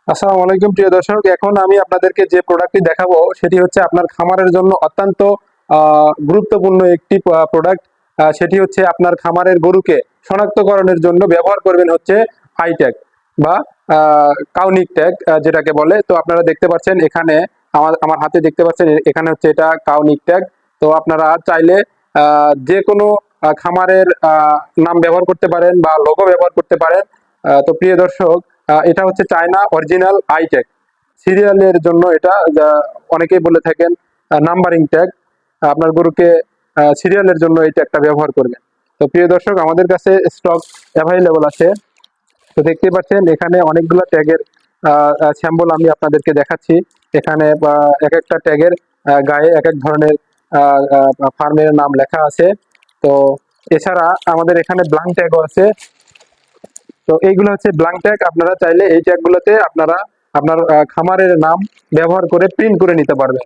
আসসালামু আলাইকুম প্রিয় দর্শক, এখন আমি আপনাদেরকে যে প্রোডাক্টটি দেখাবো সেটি হচ্ছে আপনার খামারের জন্য অত্যন্ত গুরুত্বপূর্ণ একটি প্রোডাক্ট। সেটি হচ্ছে আপনার খামারের গরুকে শনাক্তকরণের জন্য ব্যবহার করবেন হচ্ছে আই ট্যাগ বা কাউনিক ট্যাগ যেটাকে বলে। তো আপনারা দেখতে পাচ্ছেন এখানে আমার আমার হাতে দেখতে পাচ্ছেন এখানে হচ্ছে এটা কাউনিক ট্যাগ। তো আপনারা চাইলে যে কোনো খামারের নাম ব্যবহার করতে পারেন বা লোগো ব্যবহার করতে পারেন। তো প্রিয় দর্শক, এটা হচ্ছে চায়না অরিজিনাল আইটেক সিরিয়ালের জন্য এটা অনেকেই বলে থাকেন নাম্বারিং ট্যাগ। আপনার গরুকে সিরিয়ালের জন্য এই ট্যাগটা ব্যবহার করবেন। তো প্রিয় দর্শক, আমাদের কাছে স্টক অ্যাভেলেবল আছে। তো দেখতে পাচ্ছেন এখানে অনেকগুলো ট্যাগের স্যাম্পল আমি আপনাদেরকে দেখাচ্ছি। এখানে এক একটা ট্যাগের গায়ে এক এক ধরনের ফার্মের নাম লেখা আছে। তো এছাড়া আমাদের এখানে ব্ল্যাঙ্ক ট্যাগও আছে। তো এইগুলো হচ্ছে ব্ল্যাঙ্ক ট্যাগ। আপনারা চাইলে এই ট্যাগগুলোতে আপনারা আপনার খামারের নাম ব্যবহার করে প্রিন্ট করে নিতে পারবেন।